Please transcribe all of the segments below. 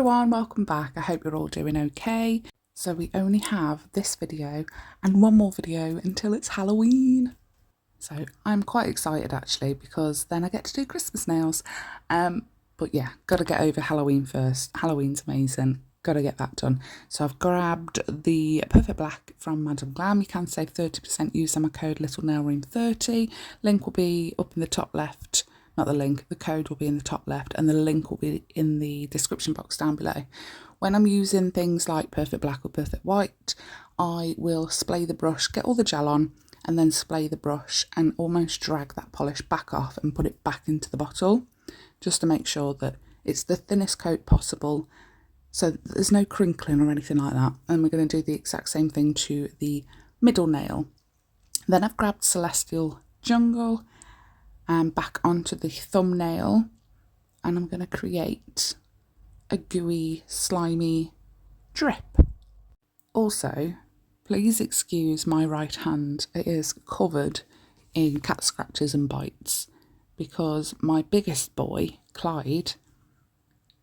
everyone, welcome back. I hope you're all doing okay. So we only have this video and one more video until it's Halloween. So I'm quite excited actually, because then I get to do Christmas nails. But yeah, gotta get over Halloween first. Halloween's amazing, gotta get that done. So I've grabbed the Perfect Black from Madame Glam. You can save 30% using my code LittleNailRoom30. Link will be up in the top left. Not the link, the code will be in the top left and the link will be in the description box down below. When I'm using things like Perfect Black or Perfect White, I will splay the brush, get all the gel on, and then splay the brush and almost drag that polish back off and put it back into the bottle, just to make sure that it's the thinnest coat possible, so there's no crinkling or anything like that. And we're going to do the exact same thing to the middle nail. Then I've grabbed Celestial Jungle and back onto the thumbnail, and I'm going to create a gooey, slimy drip. Also, please excuse my right hand, it is covered in cat scratches and bites because my biggest boy, Clyde,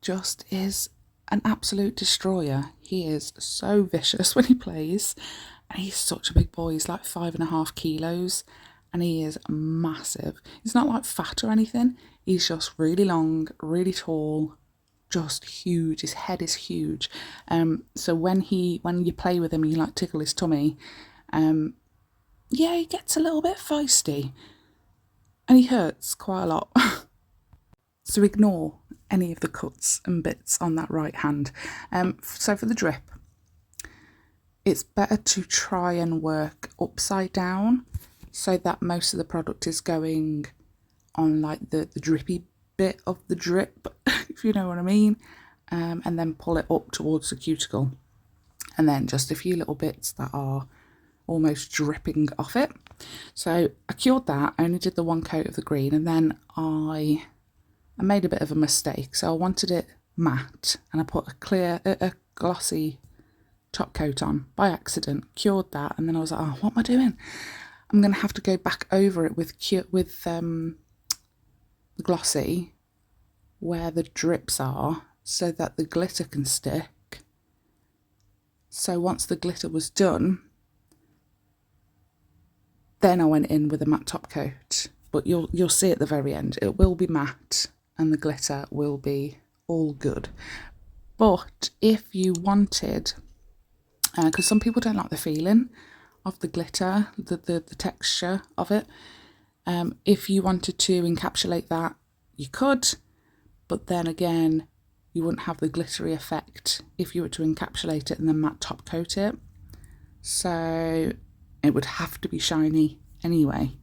just is an absolute destroyer. He is so vicious when he plays, and he's such a big boy. He's like 5.5 kilos. And he is massive. He's not like fat or anything. He's just really long, really tall, just huge. His head is huge. So when you play with him, you like tickle his tummy. Yeah, he gets a little bit feisty, and he hurts quite a lot. So ignore any of the cuts and bits on that right hand. So for the drip, it's better to try and work upside down, so that most of the product is going on like the drippy bit of the drip, if you know what I mean, and then pull it up towards the cuticle, and then just a few little bits that are almost dripping off it. So I cured that. I only did the one coat of the green, and then I made a bit of a mistake. So I wanted it matte, and I put a glossy top coat on by accident, cured that, and then I was like, oh, what am I doing? I'm going to have to go back over it with the glossy where the drips are, so that the glitter can stick. So once the glitter was done, then I went in with a matte top coat. But you'll see at the very end, it will be matte and the glitter will be all good. But if you wanted, because some people don't like the feeling of the glitter, the texture of it. If you wanted to encapsulate that, you could, but then again, you wouldn't have the glittery effect if you were to encapsulate it and then matte top coat it. So it would have to be shiny anyway.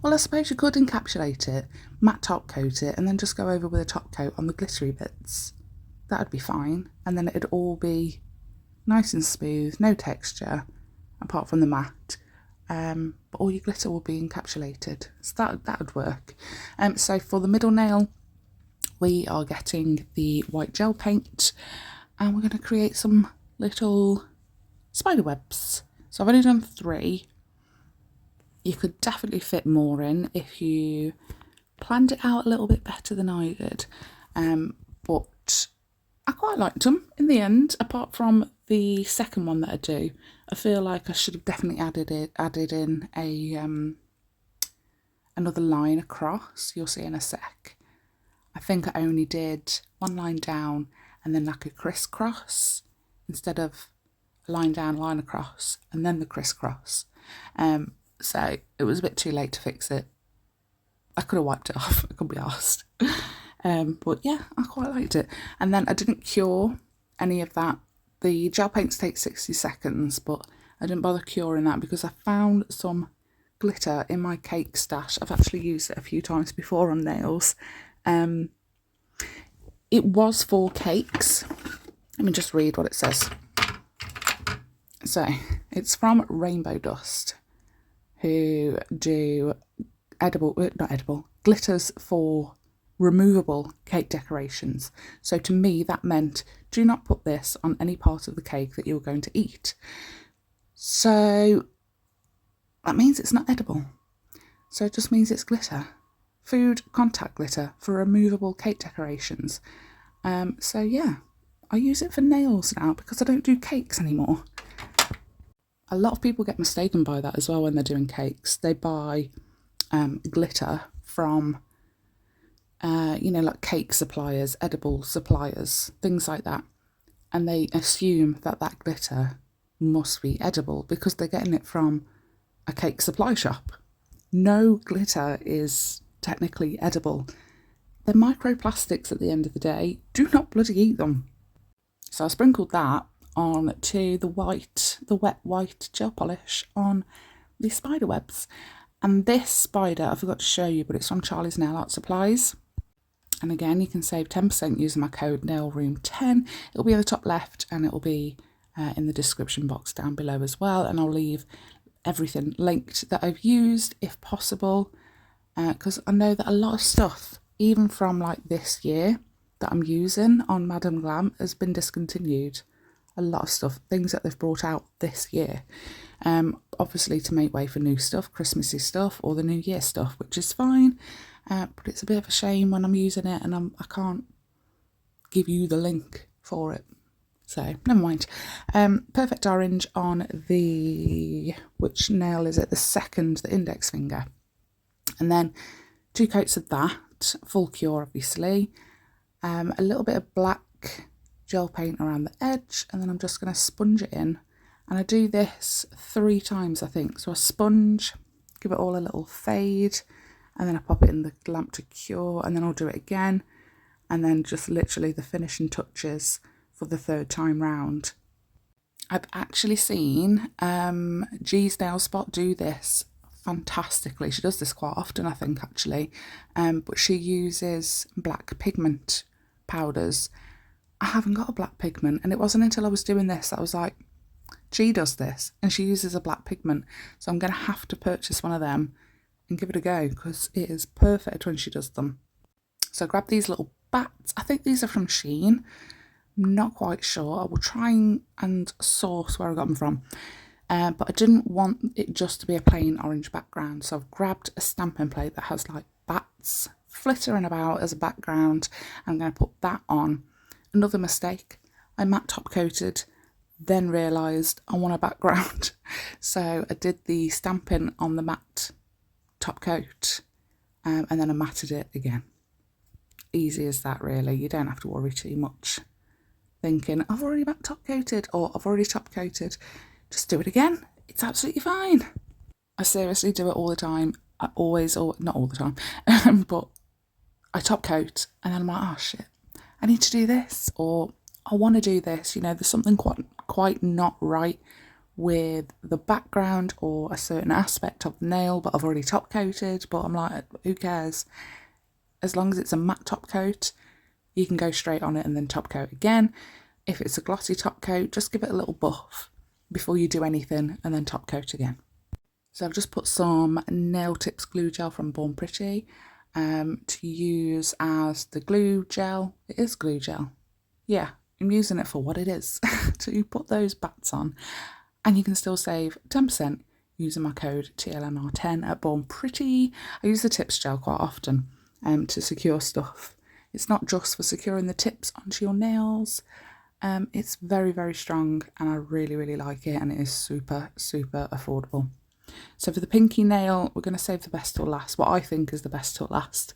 Well, I suppose you could encapsulate it, matte top coat it, and then just go over with a top coat on the glittery bits. That'd be fine, and then it'd all be nice and smooth, no texture, apart from the matte, but all your glitter will be encapsulated, so that would work. So for the middle nail, we are getting the white gel paint, and we're going to create some little spider webs. So I've only done 3. You could definitely fit more in if you planned it out a little bit better than I did, but I quite liked them in the end. Apart from the second one that I do, I feel like I should have definitely added in a another line across. You'll see in a sec. I think I only did one line down and then like a crisscross instead of a line down, line across, and then the crisscross. So it was a bit too late to fix it. I could have wiped it off, I could be arsed. But yeah, I quite liked it. And then I didn't cure any of that. The gel paints take 60 seconds, but I didn't bother curing that because I found some glitter in my cake stash. I've actually used it a few times before on nails. It was for cakes. Let me just read what it says. So it's from Rainbow Dust, who do glitters for removable cake decorations. So to me that meant, do not put this on any part of the cake that you're going to eat. So that means it's not edible. So it just means it's glitter. Food contact glitter for removable cake decorations. So yeah, I use it for nails now because I don't do cakes anymore. A lot of people get mistaken by that as well when they're doing cakes. They buy glitter from, you know, like cake suppliers, edible suppliers, things like that. And they assume that that glitter must be edible because they're getting it from a cake supply shop. No glitter is technically edible. They're microplastics at the end of the day. Do not bloody eat them. So I sprinkled that on to the wet white gel polish on the spider webs. And this spider, I forgot to show you, but it's from Charlie's Nail Art Supplies. And again, you can save 10% using my code NAILROOM10. It'll be at the top left and it'll be in the description box down below as well. And I'll leave everything linked that I've used if possible. Because I know that a lot of stuff, even from like this year, that I'm using on Madame Glam has been discontinued. A lot of stuff, things that they've brought out this year. Obviously to make way for new stuff, Christmassy stuff or the New Year stuff, which is fine. But it's a bit of a shame when I'm using it and I can't give you the link for it. So never mind. Perfect Orange on the, which nail is it? The second, the index finger. And then 2 coats of that, full cure obviously. A little bit of black gel paint around the edge, and then I'm just going to sponge it in. And I do this 3 times, I think. So I sponge, give it all a little fade, and then I pop it in the lamp to cure, and then I'll do it again. And then just literally the finishing touches for the 3rd time round. I've actually seen G's Nail Spot do this fantastically. She does this quite often, I think, actually. But she uses black pigment powders. I haven't got a black pigment, and it wasn't until I was doing this that I was like, G does this and she uses a black pigment, so I'm going to have to purchase one of them and give it a go because it is perfect when she does them. So I grabbed these little bats. I think these are from Shein. I'm not quite sure. I will try and source where I got them from. But I didn't want it just to be a plain orange background, so I've grabbed a stamping plate that has like bats flittering about as a background. I'm going to put that on. Another mistake, I matte top coated, then realised I want a background. So I did the stamping on the matte top coat and then I matted it again. Easy as that really, you don't have to worry too much. Thinking, I've already matte top coated or I've already top coated. Just do it again, it's absolutely fine. I seriously do it all the time. I always, or not all the time, but I top coat and then I'm like, oh shit, I need to do this, or I want to do this. You know, there's something quite not right with the background or a certain aspect of the nail, but I've already top coated, but I'm like, who cares? As long as it's a matte top coat, you can go straight on it and then top coat again. If it's a glossy top coat, just give it a little buff before you do anything and then top coat again. So I've just put some nail tips glue gel from Born Pretty to use as the glue gel. It is glue gel. Yeah, I'm using it for what it is, to put those bats on. And you can still save 10% using my code TLNR10 at Born Pretty. I use the tips gel quite often to secure stuff. It's not just for securing the tips onto your nails. It's very, very strong and I really, really like it, and it is super, super affordable. So for the pinky nail, we're going to save the best till last, what I think is the best till last.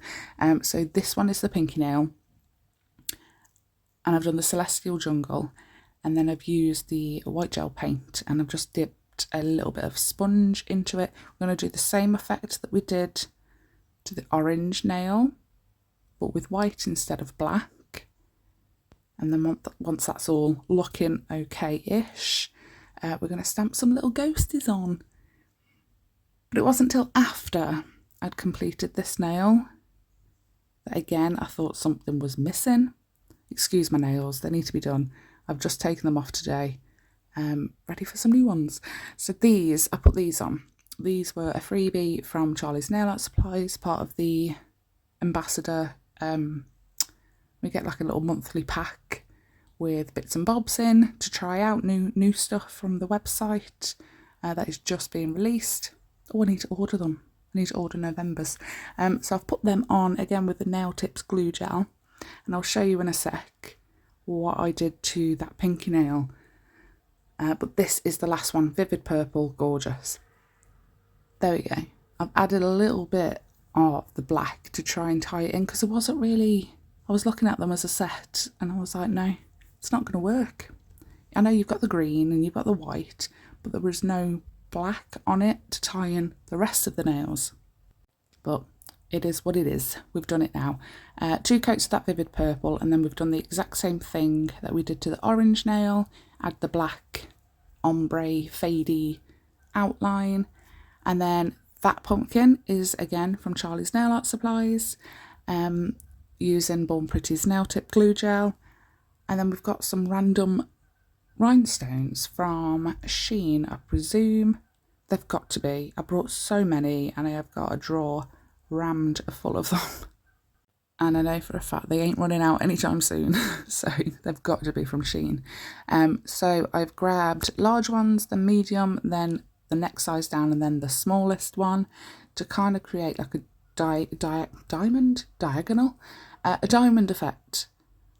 So this one is the pinky nail, and I've done the Celestial Jungle, and then I've used the white gel paint, and I've just dipped a little bit of sponge into it. We're going to do the same effect that we did to the orange nail, but with white instead of black. And then once that's all looking okay-ish, we're going to stamp some little ghosties on. But it wasn't till after I'd completed this nail that again I thought something was missing. Excuse my nails, they need to be done. I've just taken them off today, ready for some new ones. So these, I put these on. These were a freebie from Charlie's Nail Art Supplies, part of the ambassador. We get like a little monthly pack with bits and bobs in to try out new stuff from the website that is just being released. Oh, I need to order them. I need to order November's. So I've put them on again with the nail tips glue gel, and I'll show you in a sec what I did to that pinky nail. But this is the last one, Vivid Purple, gorgeous. There we go. I've added a little bit of the black to try and tie it in because it wasn't really, I was looking at them as a set and I was like, no, it's not going to work. I know you've got the green and you've got the white, but there was no black on it to tie in the rest of the nails. But it is what it is. We've done it now. 2 coats of that Vivid Purple, and then we've done the exact same thing that we did to the orange nail. Add the black ombre fadey outline, and then that pumpkin is again from Charlie's Nail Art Supplies, using Born Pretty's nail tip glue gel. And then we've got some random rhinestones from Shein, I presume. They've got to be. I brought so many and I have got a drawer rammed full of them. And I know for a fact they ain't running out anytime soon. So they've got to be from Shein. So I've grabbed large ones, the medium, then the next size down, and then the smallest one to kind of create like a diamond effect.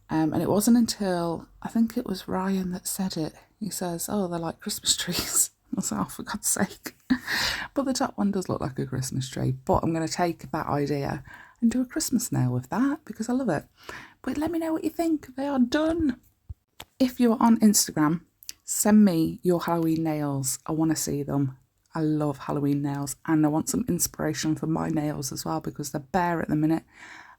And it wasn't until, I think it was Ryan that said it. He says, oh, they're like Christmas trees. I was like, oh, for God's sake. But the top one does look like a Christmas tree. But I'm going to take that idea and do a Christmas nail with that because I love it. But let me know what you think. They are done. If you're on Instagram, send me your Halloween nails. I want to see them. I love Halloween nails, and I want some inspiration for my nails as well because they're bare at the minute.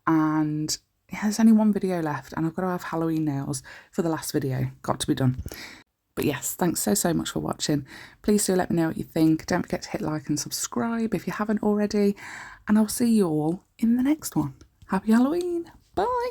And yeah, there's only one video left and I've got to have Halloween nails for the last video. Got to be done. But yes, thanks so much for watching. Please do let me know what you think. Don't forget to hit like and subscribe if you haven't already. And I'll see you all in the next one. Happy Halloween. Bye.